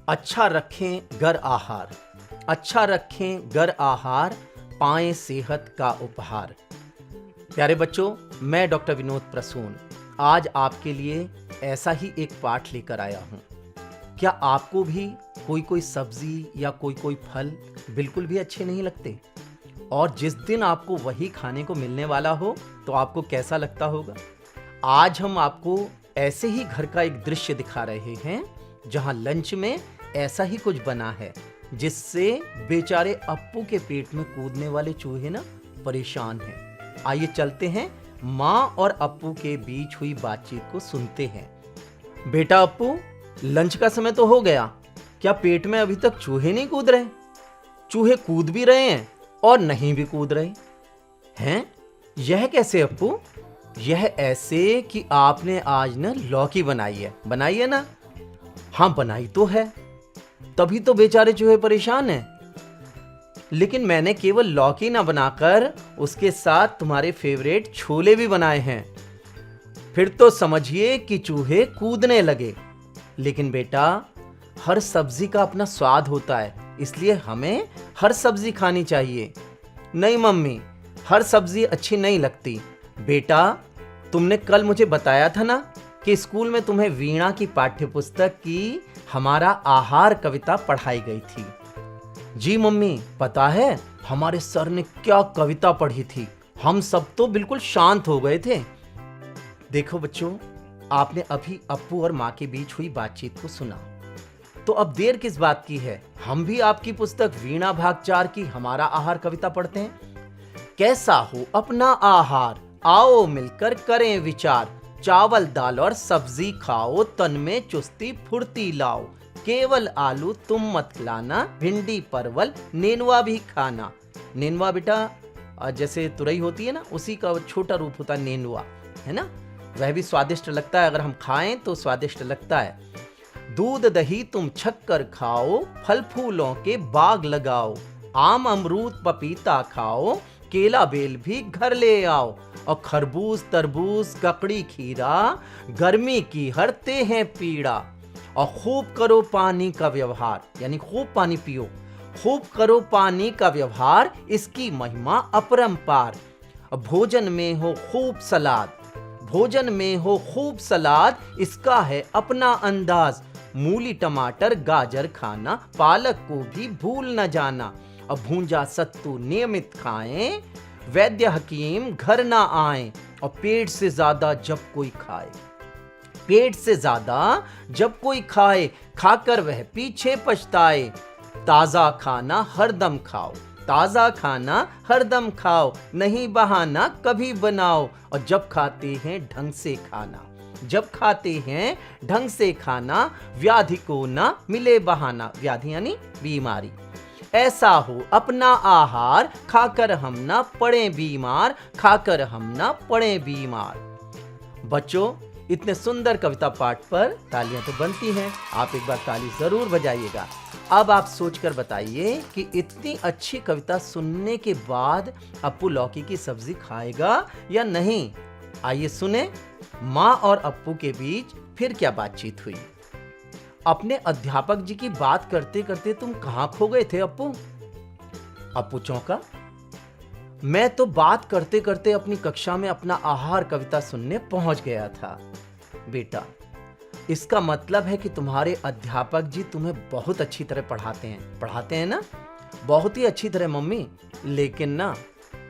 अच्छा रखें घर आहार, अच्छा रखें घर आहार, पाएं सेहत का उपहार। प्यारे बच्चों, मैं डॉक्टर विनोद प्रसून आज आपके लिए ऐसा ही एक पाठ लेकर आया हूँ। क्या आपको भी कोई सब्जी या कोई फल बिल्कुल भी अच्छे नहीं लगते? और जिस दिन आपको वही खाने को मिलने वाला हो तो आपको कैसा लगता होगा? आज हम आपको ऐसे ही घर का एक दृश्य दिखा रहे हैं जहां लंच में ऐसा ही कुछ बना है जिससे बेचारे अप्पू के पेट में कूदने वाले चूहे ना परेशान हैं। आइए चलते हैं माँ और अप्पू के बीच हुई बातचीत को सुनते हैं। बेटा अप्पू, लंच का समय तो हो गया, क्या पेट में अभी तक चूहे नहीं कूद रहे? चूहे कूद भी रहे हैं और नहीं भी कूद रहे हैं। यह कैसे अप्पू? यह ऐसे कि आपने आज ना लौकी बनाई है ना? हाँ, बनाई तो है, तभी तो बेचारे चूहे परेशान हैं। लेकिन मैंने केवल लौकी ना बनाकर उसके साथ तुम्हारे फेवरेट छोले भी बनाए हैं। फिर तो समझिए कि चूहे कूदने लगे। लेकिन बेटा, हर सब्जी का अपना स्वाद होता है, इसलिए हमें हर सब्जी खानी चाहिए। नहीं मम्मी, हर सब्जी अच्छी नहीं लगती। बेटा, तुमने कल मुझे बताया था ना कि स्कूल में तुम्हें वीणा की पाठ्यपुस्तक की हमारा आहार कविता पढ़ाई गई थी। जी मम्मी, पता है हमारे सर ने क्या कविता पढ़ी थी, हम सब तो बिल्कुल शांत हो गए थे। देखो बच्चों, आपने अभी अप्पू और माँ के बीच हुई बातचीत को सुना, तो अब देर किस बात की है, हम भी आपकी पुस्तक वीणा भाग 4 की हमारा आहार कविता पढ़ते हैं। कैसा हो अपना आहार, आओ मिलकर करें विचार, चावल दाल और सब्जी खाओ, तन में चुस्ती फुर्ती लाओ, केवल आलू तुम मत खिलाना, भिंडी परवल नेनुआ भी खाना। नेनुआ बेटा जैसे तुरई होती है ना, उसी का छोटा रूप होता है नेनुआ, है ना? वह भी स्वादिष्ट लगता है, अगर हम खाएं तो स्वादिष्ट लगता है। दूध दही तुम छक्कर खाओ, फल फूलों के बाग लगाओ, आम अमरूद पपीता खाओ, केला बेल भी घर ले आओ, और खरबूज तरबूज ककड़ी खीरा, गर्मी की हरते हैं पीड़ा, और खूब करो पानी का व्यवहार, यानी खूब पानी पियो, खूब करो पानी का व्यवहार, इसकी महिमा अपरंपार। भोजन में हो खूब सलाद, भोजन में हो खूब सलाद, इसका है अपना अंदाज, मूली टमाटर गाजर खाना, पालक को भी भूल न जाना, और भूंजा सत्तू नियमित खाएं, वैद्य हकीम घर ना आए, और पेट से ज्यादा जब कोई खाए, पेट से ज्यादा जब कोई खाए, खाकर वह पीछे पछताए, ताजा खाना हरदम खाओ, ताजा खाना हरदम खाओ, नहीं बहाना कभी बनाओ, और जब खाते हैं ढंग से खाना, जब खाते हैं ढंग से खाना, व्याधि को ना मिले बहाना, व्याधि यानी बीमारी। ऐसा हो अपना आहार, खाकर हम ना पड़े बीमार, खाकर हम ना पड़े बीमार। बच्चों, इतने सुंदर कविता पाठ पर तालियां तो बनती हैं, आप एक बार ताली जरूर बजाइएगा। अब आप सोचकर बताइए कि इतनी अच्छी कविता सुनने के बाद अप्पू लौकी की सब्जी खाएगा या नहीं? आइए सुने माँ और अप्पू के बीच फिर क्या बातचीत हुई। अपने अध्यापक जी की बात करते करते तुम कहां खो गए थे अप्पू? अप्पू चौंका। मैं तो बात करते करते अपनी कक्षा में अपना आहार कविता सुनने पहुंच गया था। बेटा, इसका मतलब है कि तुम्हारे अध्यापक जी तुम्हें बहुत अच्छी तरह पढ़ाते हैं ना? बहुत ही अच्छी तरह मम्मी, लेकिन ना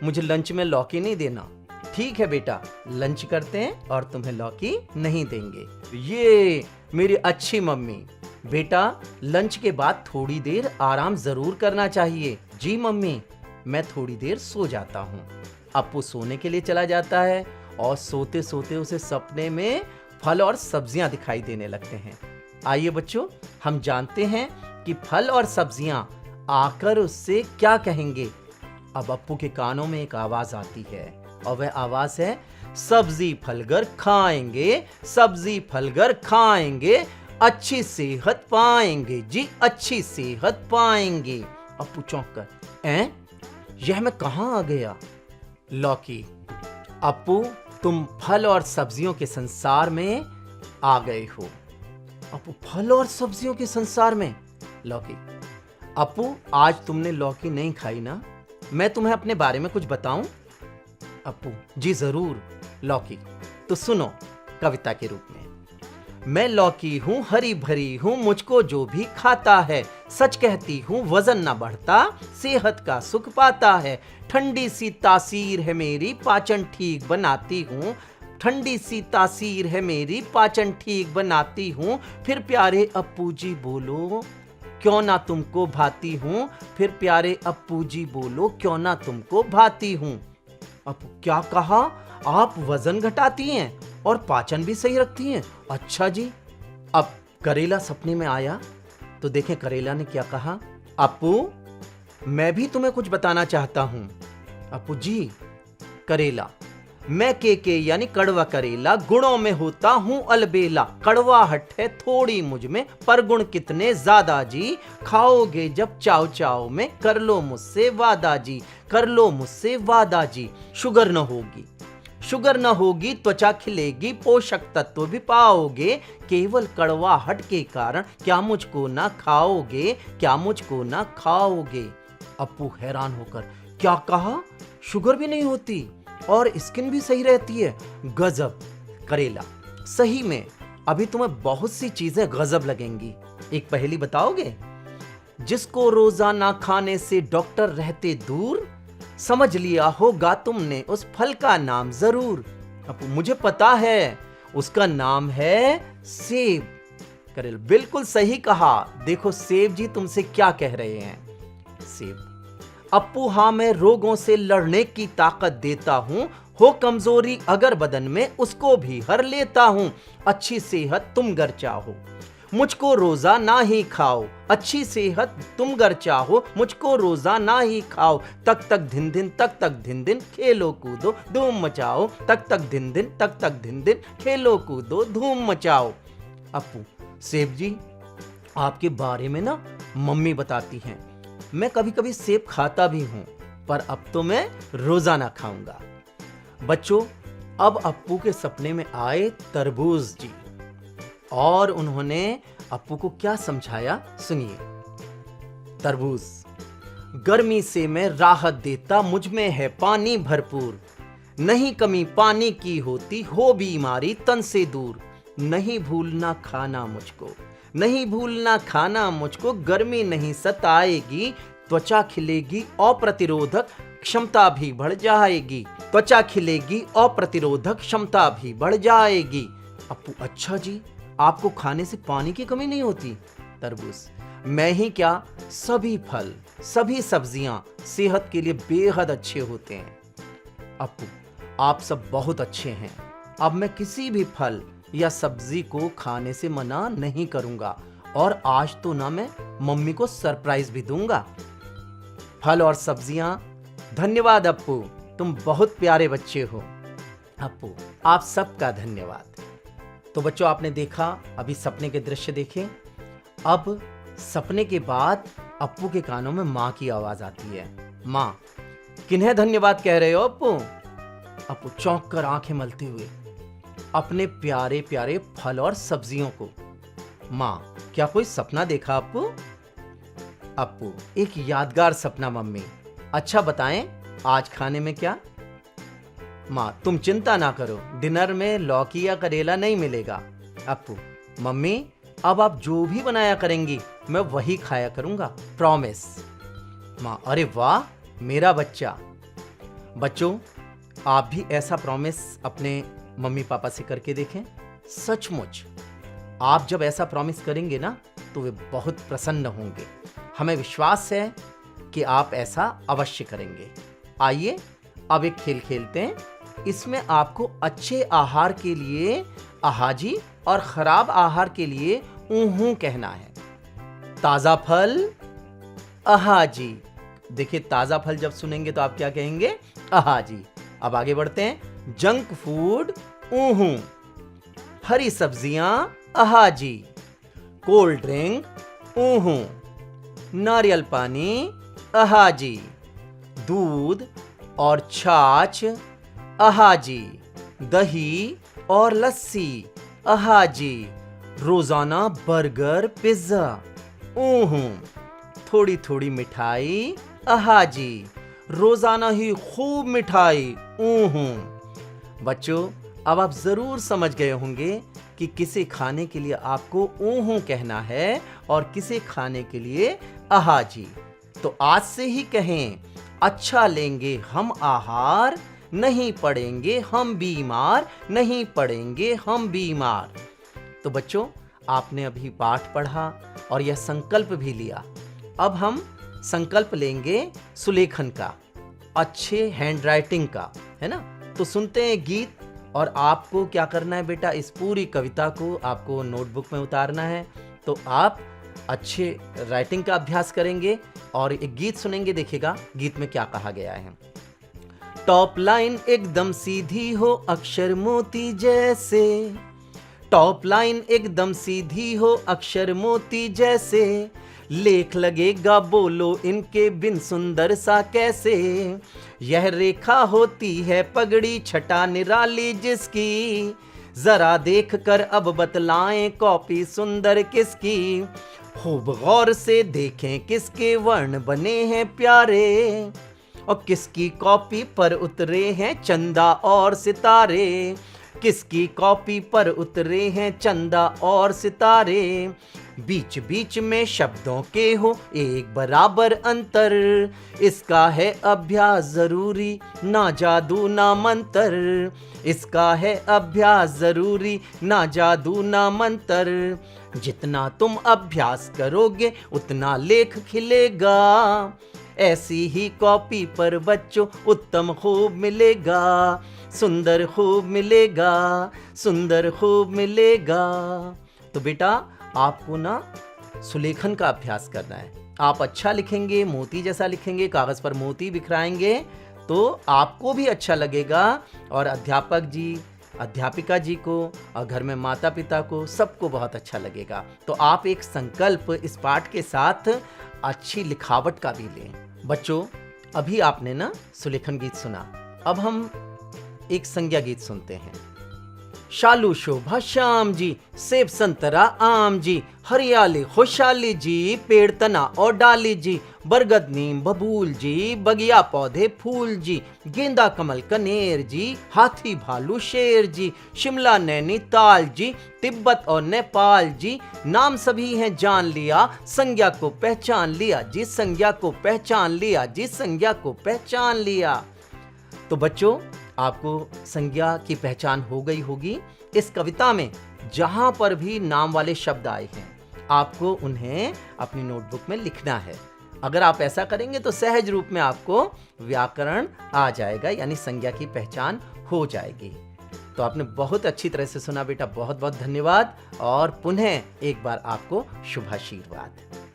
मुझे लंच में लौकी नहीं देना। ठीक है बेटा, लंच करते हैं और तुम्हें लौकी नहीं देंगे। ये मेरी अच्छी मम्मी। बेटा, लंच के बाद थोड़ी देर आराम जरूर करना चाहिए। जी मम्मी, मैं थोड़ी देर सो जाता हूँ। अप्पू सोने के लिए चला जाता है और सोते सोते उसे सपने में फल और सब्जियां दिखाई देने लगते हैं। आइए बच्चों, हम जानते हैं कि फल और सब्जियां आकर उससे क्या कहेंगे। अब अप्पू के कानों में एक आवाज आती है, और वह आवाज है, सब्जी फलगर खाएंगे, सब्जी फलगर खाएंगे, अच्छी सेहत पाएंगे जी, अच्छी सेहत पाएंगे। अप्पू चौंक कर, यह मैं कहां आ गया? लौकी। अप्पू, तुम फल और सब्जियों के संसार में आ गए हो। अप्पू, फल और सब्जियों के संसार में? लौकी। अपू, आज तुमने लौकी नहीं खाई ना? मैं तुम्हें अपने बारे में कुछ बताऊं? अपू, जी जरूर। लौकी, तो सुनो कविता के रूप में। मैं लौकी हूँ, हरी भरी हूँ, मुझको जो भी खाता है, सच कहती हूँ वजन ना बढ़ता, सेहत का सुख पाता है। ठंडी सी तासीर है मेरी, पाचन ठीक बनाती हूँ। ठंडी सी तासीर है मेरी, पाचन ठीक बनाती हूँ। फिर प्यारे अप्पू जी बोलो, क्यों ना तुमको भाती हूँ। फिर प्यारे अप्पू जी बोलो, क्यों ना तुमको भाती हूँ। अप्पू, क्या कहा? आप वजन घटाती हैं और पाचन भी सही रखती हैं? अच्छा जी। अब करेला सपने में आया तो देखें करेला ने क्या कहा। अप्पू, मैं भी तुम्हें कुछ बताना चाहता हूं। अप्पू जी। करेला, मैं के यानी कड़वा करेला, गुणों में होता हूँ अलबेला। कड़वाहट है थोड़ी मुझ में, पर गुण कितने ज्यादा जी। खाओगे जब चाव चाव में, कर लो मुझसे वादा जी। कर लो मुझसे वादा जी। शुगर न होगी, शुगर न होगी, त्वचा खिलेगी, पोषक तत्व भी पाओगे। केवल कड़वाहट के कारण क्या मुझको ना खाओगे? क्या मुझको ना खाओगे? अप्पू हैरान होकर, क्या कहा? शुगर भी नहीं होती और स्किन भी सही रहती है? गजब। करेला, सही में अभी तुम्हें बहुत सी चीजें गजब लगेंगी। एक पहेली बताओगे? जिसको रोजाना खाने से डॉक्टर रहते दूर, समझ लिया होगा तुमने उस फल का नाम जरूर। अप्पू, मुझे पता है, उसका नाम है सेब। करेला, बिल्कुल सही कहा। देखो सेब जी तुमसे क्या कह रहे हैं। सेब, अप्पू हाँ, मैं रोगों से लड़ने की ताकत देता हूँ। हो कमजोरी अगर बदन में, उसको भी हर लेता हूँ। अच्छी सेहत तुम गर चाहो, मुझको रोजा ना ही खाओ। अच्छी सेहत तुम गर चाहो, मुझको रोजा ना ही खाओ। तक तक धिन धिन, तक तक धिन धिन, खेलो कूदो धूम मचाओ। तक तक धिन धिन, तक तक धिन धिन, खेलो कूदो धूम मचाओ। अप्पू, सेब जी आपके बारे में ना मम्मी बताती हैं, मैं कभी कभी सेब खाता भी हूं, पर अब तो मैं रोजाना खाऊंगा। बच्चों, अब अप्पू के सपने में आए तरबूज जी और उन्होंने अप्पू को क्या समझाया, सुनिए। तरबूज, गर्मी से मैं राहत देता, मुझ में है पानी भरपूर। नहीं कमी पानी की होती, हो बीमारी तन से दूर। नहीं भूलना खाना मुझको, नहीं भूलना खाना मुझको, गर्मी नहीं सताएगी। त्वचा खिलेगी और प्रतिरोधक क्षमता भी बढ़ जाएगी। त्वचा खिलेगी और प्रतिरोधक क्षमता भी बढ़ जाएगी। अप्पू, अच्छा जी, आपको खाने से पानी की कमी नहीं होती? तरबूज, मैं ही क्या, सभी फल सभी सब्जियां सेहत के लिए बेहद अच्छे होते हैं। अप्पू, आप सब बहुत अच्छे हैं। अब मैं किसी भी फल या सब्जी को खाने से मना नहीं करूंगा और आज तो ना मैं मम्मी को सरप्राइज भी दूंगा। फल और सब्जियां, धन्यवाद अप्पू, तुम बहुत प्यारे बच्चे हो। अप्पू, आप सबका धन्यवाद। तो बच्चों, आपने देखा, अभी सपने के दृश्य देखे। अब सपने के बाद अप्पू के कानों में माँ की आवाज आती है। माँ, किन्हें धन्यवाद कह रहे हो अप्पू? अप्पू चौंक कर आंखें मलते हुए, अपने प्यारे प्यारे फल और सब्जियों को। माँ, क्या कोई सपना देखा अप्पू? अप्पू, एक यादगार सपना मम्मी। अच्छा बताएं, आज खाने में क्या? माँ, तुम चिंता ना करो, डिनर में लौकी या करेला नहीं मिलेगा। अप्पू, मम्मी, अब आप जो भी बनाया करेंगी मैं वही खाया करूंगा, प्रॉमिस। माँ, अरे वाह मेरा बच्चा। बच्चों, आप भी ऐसा प्रॉमिस अपने मम्मी पापा से करके देखें। सचमुच आप जब ऐसा प्रॉमिस करेंगे ना तो वे बहुत प्रसन्न होंगे। हमें विश्वास है कि आप ऐसा अवश्य करेंगे। आइए अब एक खेल खेलते हैं। इसमें आपको अच्छे आहार के लिए आहाजी और खराब आहार के लिए ऊहू कहना है। ताजा फल आहाजी। देखिए, ताजा फल जब सुनेंगे तो आप क्या कहेंगे? आहाजी। अब आगे बढ़ते हैं। जंक फूड ऊहू, हरी सब्जियां आहाजी, कोल्ड ड्रिंक ऊहू, नारियल पानी आहाजी, दूध और छाछ आहाजी, दही और लस्सी आहाजी, रोजाना बर्गर पिज्जा ऊहूं, थोड़ी थोड़ी मिठाई अहाजी, रोजाना ही खूब मिठाई ऊहूं। बच्चों, अब आप जरूर समझ गए होंगे कि किसे खाने के लिए आपको ऊहूं कहना है और किसे खाने के लिए अहाजी। तो आज से ही कहें, अच्छा लेंगे हम आहार, नहीं पड़ेंगे हम बीमार, नहीं पड़ेंगे हम बीमार। तो बच्चों, आपने अभी पाठ पढ़ा और यह संकल्प भी लिया। अब हम संकल्प लेंगे सुलेखन का, अच्छे हैंडराइटिंग का, है ना। तो सुनते हैं गीत। और आपको क्या करना है बेटा, इस पूरी कविता को आपको नोटबुक में उतारना है। तो आप अच्छे राइटिंग का अभ्यास करेंगे और एक गीत सुनेंगे। देखिएगा गीत में क्या कहा गया है। टॉप लाइन एकदम सीधी हो अक्षर मोती जैसे, टॉप लाइन एकदम सीधी हो अक्षर मोती जैसे, लेख लगेगा बोलो इनके बिन सुंदर सा कैसे। यह रेखा होती है पगड़ी छटा निराली जिसकी, जरा देख कर अब बतलाएं कॉपी सुंदर किसकी। खूब गौर से देखें किसके वर्ण बने हैं प्यारे, और किसकी कॉपी पर उतरे हैं चंदा और सितारे, किसकी कॉपी पर उतरे हैं चंदा और सितारे। बीच बीच में शब्दों के हो एक बराबर अंतर, इसका है अभ्यास जरूरी ना जादू ना मंत्र, इसका है अभ्यास जरूरी ना जादू ना मंत्र। जितना तुम अभ्यास करोगे उतना लेख खिलेगा, ऐसी ही कॉपी पर बच्चों उत्तम खूब मिलेगा, सुंदर खूब मिलेगा, सुंदर खूब मिलेगा। तो बेटा, आपको ना सुलेखन का अभ्यास करना है। आप अच्छा लिखेंगे, मोती जैसा लिखेंगे, कागज पर मोती बिखराएंगे तो आपको भी अच्छा लगेगा और अध्यापक जी, अध्यापिका जी को और घर में माता पिता को सबको बहुत अच्छा लगेगा। तो आप एक संकल्प इस पाठ के साथ अच्छी लिखावट का भी लें। बच्चों, अभी आपने ना सुलेखन गीत सुना। अब हम एक संज्ञा गीत सुनते हैं। शालू शोभा श्याम जी, सेब संतरा आम जी, हरियाली खुशहाली जी, पेड़ तना और डाली जी, बरगद नीम बबूल जी, बगिया पौधे फूल जी, गेंदा कमल कनेर जी, हाथी भालू शेर जी, शिमला नैनीताल जी, तिब्बत और नेपाल जी, नाम सभी हैं जान लिया, संज्ञा को पहचान लिया जी, संज्ञा को पहचान लिया जी, संज्ञा को पहचान लिया। तो बच्चों, आपको संज्ञा की पहचान हो गई होगी। इस कविता में जहां पर भी नाम वाले शब्द आए हैं आपको उन्हें अपनी नोटबुक में लिखना है। अगर आप ऐसा करेंगे तो सहज रूप में आपको व्याकरण आ जाएगा, यानी संज्ञा की पहचान हो जाएगी। तो आपने बहुत अच्छी तरह से सुना बेटा, बहुत बहुत धन्यवाद और पुनः एक बार आपको शुभाशीर्वाद।